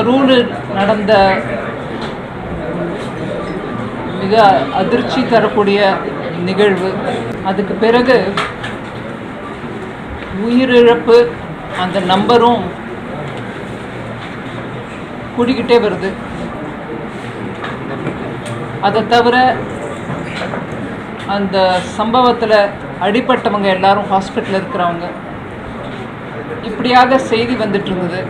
கரூரில் நடந்த மிக அதிர்ச்சி தரக்கூடிய நிகழ்வு. அதுக்கு பிறகு உயிரிழப்பு அந்த நம்பரும் கூடிக்கிட்டே வருது. அதை தவிர அந்த சம்பவத்தில் அடிபட்டவங்க எல்லாரும் ஹாஸ்பிட்டலில் இருக்கிறவங்க, இப்படியாக செய்தி வந்துட்டு இருந்தது.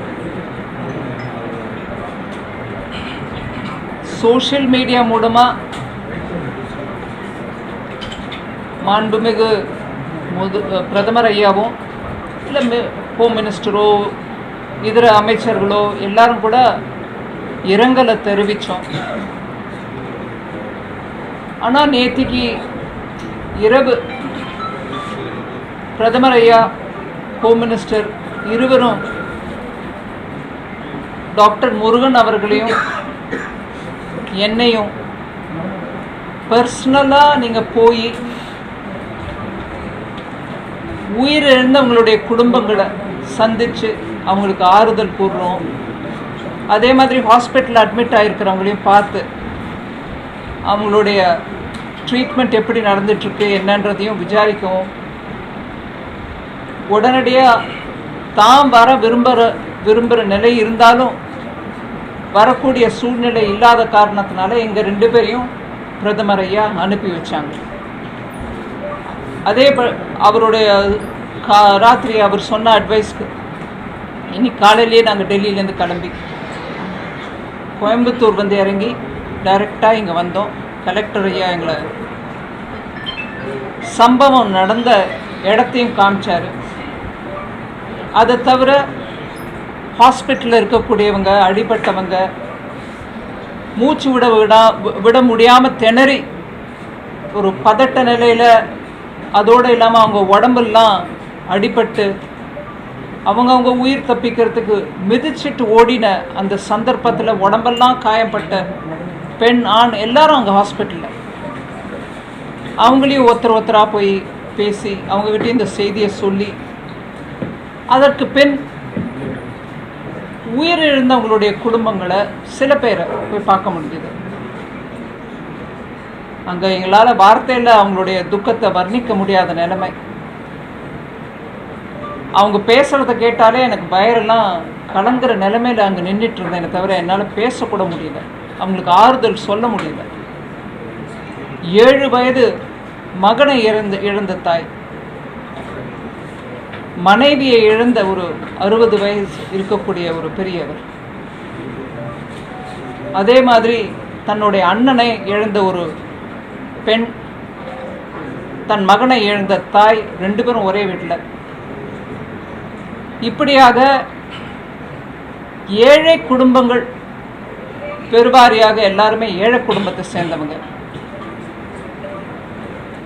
சோஷியல் மீடியா மூலமாக மாண்புமிகு பிரதமர் ஐயாவும் இல்லை ஹோம் மினிஸ்டரோ இதர அமைச்சர்களோ எல்லாரும் கூட இரங்கலை தெரிவித்தோம். ஆனால் நேற்றுக்கு இரவு பிரதமர் ஐயா, ஹோம் மினிஸ்டர் இருவரும் டாக்டர் முருகன் அவர்களையும் என்னையும் பர்சனலாக நீங்கள் போய் உயிரிழந்தவங்களுடைய குடும்பங்களை சந்தித்து அவங்களுக்கு ஆறுதல் கூறுறோம். அதே மாதிரி ஹாஸ்பிட்டலில் அட்மிட் ஆகிருக்கிறவங்களையும் பார்த்து அவங்களுடைய ட்ரீட்மெண்ட் எப்படி நடந்துட்டுருக்கு என்னன்றதையும் விசாரிக்கவும், உடனடியாக தாம் வர விரும்புகிற நிலை இருந்தாலும் வரக்கூடிய சூழ்நிலை இல்லாத காரணத்தினால எங்கள் 2 பேரையும் பிரதமர் ஐயா அனுப்பி வச்சாங்க. அதே அவருடைய ராத்திரி அவர் சொன்ன அட்வைஸ்க்கு இன்னைக்கு காலையிலேயே நாங்கள் டெல்லியிலேருந்து கிளம்பி கோயம்புத்தூர் வந்து இறங்கி டைரெக்டாக இங்கே வந்தோம். கலெக்டர் ஐயா எங்களை சம்பவம் நடந்த இடத்தையும் காமிச்சார். அதை தவிர ஹாஸ்பிட்டலில் இருக்கக்கூடியவங்க, அடிபட்டவங்க, மூச்சு விட முடியாமல் திணறி ஒரு பதட்ட நிலையில், அதோடு இல்லாமல் அவங்க உடம்பெல்லாம் அடிபட்டு அவங்க உயிர் தப்பிக்கிறதுக்கு மிதிச்சிட்டு ஓடின அந்த சந்தர்ப்பத்தில் உடம்பெல்லாம் காயப்பட்ட பெண், ஆண் எல்லாரும் அங்கே ஹாஸ்பிட்டலில். அவங்களையும் ஒருத்தராக போய் பேசி அவங்ககிட்ட இந்த செய்தியை சொல்லி, அதற்கு பின் உயிரிழந்தவங்களுடைய குடும்பங்களை சில பேரை போய் பார்க்க முடியுது. அங்கே எங்களால் வார்த்தையில் அவங்களுடைய துக்கத்தை வர்ணிக்க முடியாத நிலைமை. அவங்க பேசுகிறத கேட்டாலே எனக்கு வயரெல்லாம் கலங்குற நிலைமையில் அங்கே நின்றுட்டு இருந்தேனே தவிர என்னால் பேசக்கூட முடியல, அவங்களுக்கு ஆறுதல் சொல்ல முடியல. 7 வயது மகனை இழந்த தாய், மனைவியை இழந்த ஒரு 60 வயசு இருக்கக்கூடிய ஒரு பெரியவர், அதே மாதிரி தன்னுடைய அண்ணனை இழந்த ஒரு பெண், தன் மகனை இழந்த தாய், 2 பேரும் ஒரே வீட்டில். இப்படியாக ஏழை குடும்பங்கள், பெருவாரியாக எல்லாருமே ஏழை குடும்பத்தை சேர்ந்தவங்க.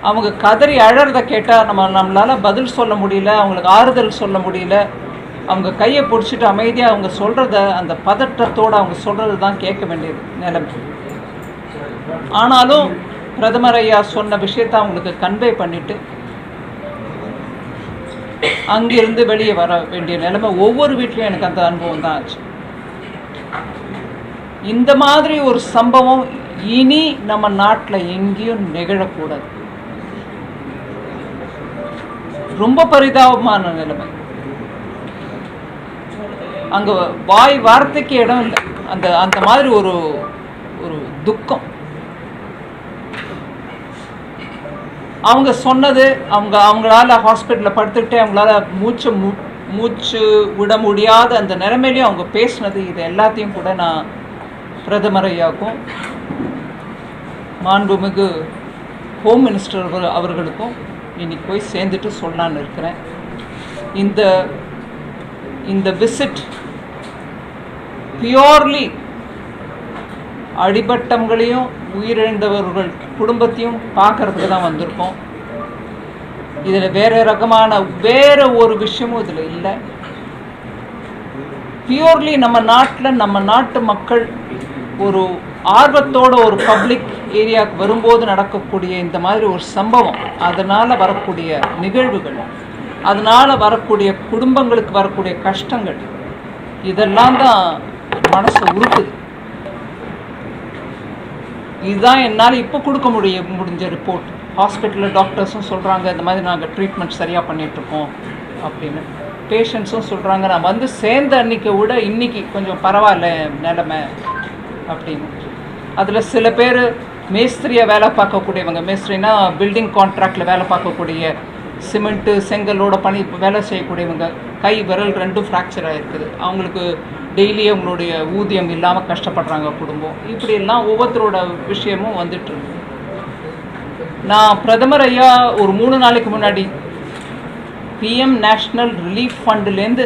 அவங்க கதறி அழறதை கேட்டால் நம்மளால் பதில் சொல்ல முடியல, அவங்களுக்கு ஆறுதல் சொல்ல முடியல. அவங்க கையை பிடிச்சிட்டு அமைதியாக அவங்க சொல்கிறத, அந்த பதற்றத்தோடு அவங்க சொல்கிறது தான் கேட்க வேண்டியது நிலைமை. ஆனாலும் பிரதமர் ஐயா சொன்ன விஷயத்தை அவங்களுக்கு கன்வே பண்ணிவிட்டு அங்கிருந்து வெளியே வர வேண்டிய நிலைமை ஒவ்வொரு வீட்லையும் எனக்கு அந்த அனுபவம் தான் ஆச்சு. இந்த மாதிரி ஒரு சம்பவம் இனி நம்ம நாட்டில் எங்கேயும் நிகழக்கூடாது. ரொம்ப பரிதாபமான நிலைமை. அங்கே வார்த்தைக்கு இடம் இல்லை. அந்த மாதிரி ஒரு துக்கம். அவங்க சொன்னது, அவங்களால ஹாஸ்பிட்டலில் படுத்துக்கிட்டே அவங்களால மூச்சு விட முடியாத அந்த நிலைமையிலையும் அவங்க பேசினது, இது எல்லாத்தையும் கூட நான் பிரதமர் ஐயாவுக்கும் மாண்புமிகு ஹோம் மினிஸ்டர் அவர்களுக்கும் இன்னைக்கு போய் சேர்ந்துட்டு சொல்லலான்னு இருக்கிறேன். இந்த விசிட் பியோர்லி அடிபட்டவங்களையும் உயிரிழந்தவர்கள் குடும்பத்தையும் பார்க்கறதுக்கு தான் வந்திருக்கோம். இதில் வேற ஒரு விஷயமும் இதில் இல்லை. பியூர்லி நம்ம நாட்டில் நம்ம நாட்டு மக்கள் ஒரு ஆர்வத்தோட ஒரு பப்ளிக் ஏரியாவுக்கு வரும்போது நடக்கக்கூடிய இந்த மாதிரி ஒரு சம்பவம், அதனால் வரக்கூடிய நிகழ்வுகள், அதனால் வரக்கூடிய குடும்பங்களுக்கு வரக்கூடிய கஷ்டங்கள், இதெல்லாம் தான் மனசை உருக்குது. இதுதான் என்னால் இப்போ கொடுக்க முடிஞ்ச ரிப்போர்ட். ஹாஸ்பிட்டலில் டாக்டர்ஸும் சொல்கிறாங்க இந்த மாதிரி நாங்கள் ட்ரீட்மெண்ட் சரியாக பண்ணிகிட்ருக்கோம் அப்படின்னு. பேஷண்ட்ஸும் சொல்கிறாங்க நான் வந்து சேர்ந்த அன்றைக்கை விட இன்றைக்கி கொஞ்சம் பரவாயில்ல நிலைமை அப்படின்னு. அதில் சில பேர் மேஸ்திரியாக வேலை பார்க்கக்கூடியவங்க, மேஸ்திரினா பில்டிங் கான்ட்ராக்டில் வேலை பார்க்கக்கூடிய, சிமெண்ட்டு செங்கலோட வேலை செய்யக்கூடியவங்க, கை விரல் ரெண்டும் ஃப்ராக்சர் ஆகிருக்குது. அவங்களுக்கு டெய்லி அவங்களுடைய ஊதியம் இல்லாமல் கஷ்டப்படுறாங்க குடும்பம். இப்படியெல்லாம் ஒவ்வொருத்தரோட விஷயமும் வந்துட்டுருக்கு. நான் பிரதமர் ஐயா ஒரு 3 நாளைக்கு முன்னாடி பிஎம் நேஷ்னல் ரிலீஃப் ஃபண்டுலேருந்து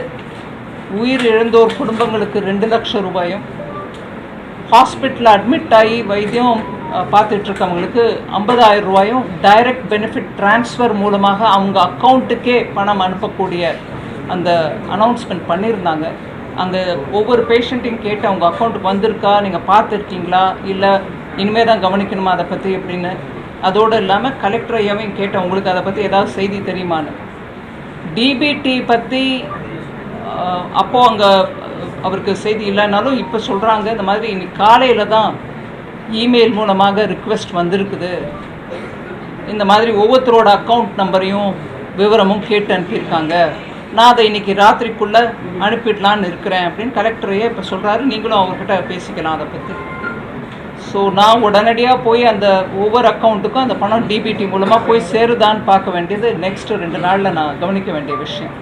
உயிர் இழந்தோர் குடும்பங்களுக்கு 2 லட்சம் ரூபாயும், ஹாஸ்பிட்டலில் அட்மிட் ஆகி வைத்தியம் பார்த்துட்ருக்கவங்களுக்கு 50,000 ரூபாயும் டைரக்ட் பெனிஃபிட் ட்ரான்ஸ்ஃபர் மூலமாக அவங்க அக்கௌண்ட்டுக்கே பணம் அனுப்பக்கூடிய அந்த அனௌன்ஸ்மெண்ட் பண்ணியிருந்தாங்க. அங்கே ஒவ்வொரு பேஷண்ட்டையும் கேட்டு அவங்க அக்கௌண்ட்டுக்கு வந்திருக்கா, நீங்கள் பார்த்துருக்கீங்களா, இல்லை இனிமேல் தான் கவனிக்கணுமா அதை பற்றி அப்படின்னு. அதோடு இல்லாமல் கலெக்டர் ஐயாவையும் கேட்டேன் உங்களுக்கு அதை பற்றி ஏதாவது செய்தி தெரியுமான்னு. டிபிடி பற்றி அப்போது அங்கே அவருக்கு செய்தி இல்லைனாலும் இப்போ சொல்கிறாங்க இந்த மாதிரி இன்னைக்கு காலையில் தான் இமெயில் மூலமாக ரிக்வெஸ்ட் வந்திருக்குது, இந்த மாதிரி ஒவ்வொருத்தரோட அக்கௌண்ட் நம்பரையும் விவரமும் கேட்டு அனுப்பியிருக்காங்க, நான் அதை இன்றைக்கி ராத்திரிக்குள்ளே அனுப்பிடலான்னு இருக்கிறேன் அப்படின்னு கலெக்டரையே இப்போ சொல்கிறாரு. நீங்களும் அவர்கிட்ட பேசிக்கலாம் அதை பற்றி. ஸோ நான் உடனடியாக போய் அந்த ஒவ்வொரு அக்கௌண்ட்டுக்கும் அந்த பணம் டிபிடி மூலமாக போய் சேருதான்னு பார்க்க வேண்டியது நெக்ஸ்ட்டு 2 நாளில் நான் கவனிக்க வேண்டிய விஷயம்.